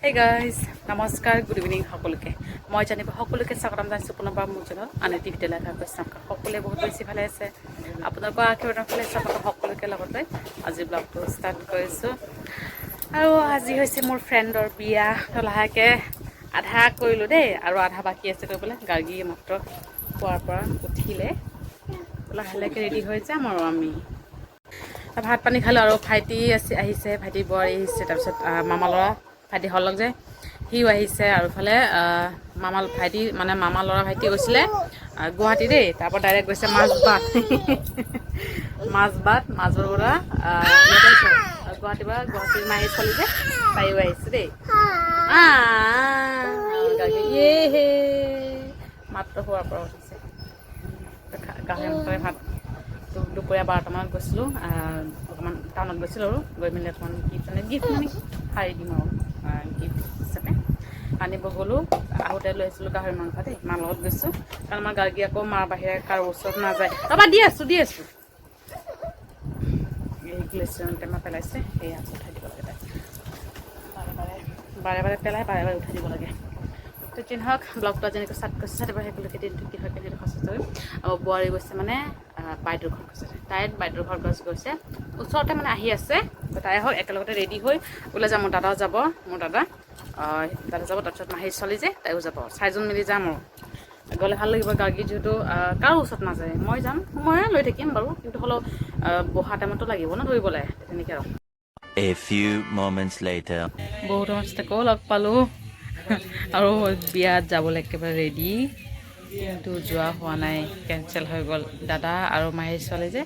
Hey guys, নমস্কাৰ good evening সকলোকে মই জানিব সকলোকে স্বাগতম জনাইছোঁ পুনৰবাৰ মোৰ চেনেল আনিতি ভিডিঅ' লাইভ কৰিছোঁ সকলোৱে বহুত বেছি ভালে আছে আপোনালোকৰ আশীৰ্বাদৰ ফালে স্বাগতম সকলোকে লগত লৈ আজি ব্লগটো ষ্টাৰ্ট কৰিছোঁ আৰু আজি হৈছে মোৰ ফ্ৰেণ্ডৰ বিয়া তো লাহেকৈ আধা কৰিলোঁ দেই আৰু আধা বাকী আছে কৰিবলৈ গাৰ্গী মাত্ৰ খোৱাৰ পৰা উঠিলে লাহে লাহেকৈ ৰেডি হৈ যাম আৰু আমি ভাত পানী খালোঁ আৰু ভাইটি আহিছে ভাইটি বোৱাৰী আহিছে তাৰপিছত মামা ল'ৰা ভাইটি হলক যে সিও আহিছে আৰু ইফালে মামা ভাইটি মানে মামা ল'ৰা ভাইটি গৈছিলে গুৱাহাটী দেই তাৰপৰা ডাইৰেক্ট গৈছে মাজবাট পৰা গুৱাহাটীৰ পৰা গুৱাহাটীৰ মাহী চলি যে তাইও আহিছে দেই মাত্ৰ খোৱাৰ পৰা উঠিছে গাহৰি মাংসৰে ভাত দুপৰীয়া 12টামানত গৈছিলোঁ অকণমান টাউনত গৈছিলোঁ আৰু গৈ মেলি অকণমান গিফ্ট মানে সাৰি দিম আৰু গিফ্ট হিচাপে আনিব গ'লোঁ আহোঁতে লৈ আহিছিলোঁ গাহৰি মাংস দেই মাৰ লগত গৈছোঁ কাৰণ আমাৰ গাৰ্গী আকৌ মাৰ বাহিৰে কাৰো ওচৰত নাযায় ৰ'বা দি আছোঁ এই গ্লেচিয়াৰ টেমা পেলাইছে সেয়া উঠাই দিব লাগে বাৰে বাৰে পেলাই বাৰে বাৰে উঠাই দিব লাগে তো যি হওক ব্লগটো আজি এনেকৈ ষ্টাৰ্ট কৰিছে চাই সকলোকে দিনটো কি হয় কেনেকৈ সচেতন কৰিম আৰু বোৱাৰী গৈছে মানে বাইদেউৰ ঘৰত গৈছে তাই বাইদেউৰ ঘৰত গৈছে ওচৰতে মানে আহি আছে তাই হওক একেলগতে ৰেডি হৈ ওলাই যাম মোৰ দাদাও যাব দাদা যাব তাৰপিছত মাহী ছোৱালী যে তাইও যাব 4জন মিলি যাম আৰু গ'লে ভাল লাগিব গাৰ্গী যিহেতু কাৰো ওচৰত নাযায় মই যাম ময়ে লৈ থাকিম বাৰু কিন্তু হ'লেও বহা টাইমতো লাগিব ন ধৰিবলৈ তেনেকৈ আৰু A few moments later. বহুত আকৌ লগ পালোঁ আৰু বিয়াত যাবলৈ একেবাৰে ৰেডি কিন্তু যোৱা হোৱা নাই কেঞ্চেল হৈ গ'ল দাদা আৰু মাহী ছোৱালী যে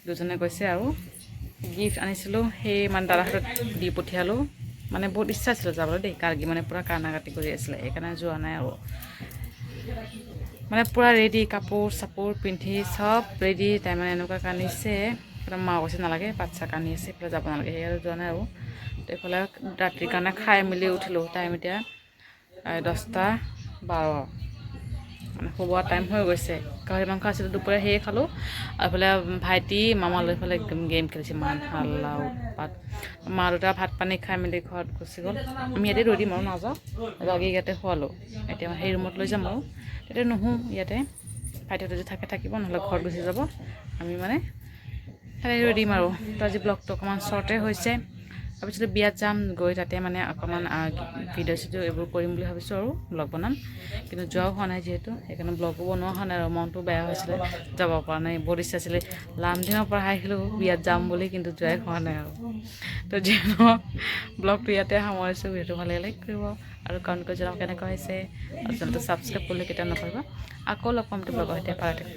দুজনে গৈছে আৰু গিফ্ট আনিছিলোঁ সেই মানে দাদাৰ হাতত দি পঠিয়ালোঁ মানে বহুত ইচ্ছা আছিলে যাবলৈ দেই গাৰ্গী মানে পূৰা কাটি কৰি আছিলে সেইকাৰণে যোৱা নাই আৰু মানে পূৰা ৰেডি কাপোৰ চাপোৰ পিন্ধি চব ৰেডি তাই মানে এনেকুৱা কান্দিছে মা কৈছে নালাগে বাচ্চা কান্দি আছে এইফালে যাব নালাগে সেই আৰু যোৱা নাই আৰু এইফালে ৰাতিৰ কাৰণে খাই মেলি উঠিলোঁ টাইম এতিয়া 10:12 মানে শুবোৱা টাইম হৈ গৈছে গাহৰি মাংস আছিলোঁ দুপৰীয়া সেয়ে খালোঁ আৰু এইফালে ভাইটি মামা লৈ পেলাই গেম খেলিছে ইমান হাল্লা উৎপাত মা দেউতা ভাত পানী খাই মেলি ঘৰত গুচি গ'ল আমি ইয়াতে ৰৈ দিম আৰু নাযাওঁ গাৰ্গীক ইয়াতে খোৱালোঁ এতিয়া সেই ৰুমত লৈ যাম আৰু তেতিয়া নুশু ইয়াতে ভাইটিহঁতে যদি থাকিব নহ'লে ঘৰত গুচি যাব আমি মানে ৰৈ দিম আৰু তো আজি ব্লগটো অকণমান শ্বৰ্টে হৈছে তাৰপিছত বিয়াত যাম গৈ তাতে মানে অকণমান ভিডিঅ' চিডিঅ' এইবোৰ কৰিম বুলি ভাবিছোঁ আৰু ব্লগ বনাম কিন্তু যোৱাও হোৱা নাই যিহেতু সেইকাৰণে ব্লগো বনোৱা হোৱা নাই আৰু মনটো বেয়া হৈছিলে যাব পৰা নাই বহুত ইচ্ছা আছিলে লামডিঙৰ পৰা আহিছিলোঁ বিয়াত যাম বুলি কিন্তু যোৱাই হোৱা নাই আৰু তো যিহেতু ব্লগটো ইয়াতে সামৰিছোঁ সেইটো ভালে লাইক কৰিব আৰু কমেণ্ট কৰি জনাব কেনেকুৱা হৈছে আৰু চেনেলটো ছাবস্ক্ৰাইব কৰিলে কেতিয়াও নকৰিব আকৌ লগ পাম ব্লগৰ সৈতে পাৰা থাকিব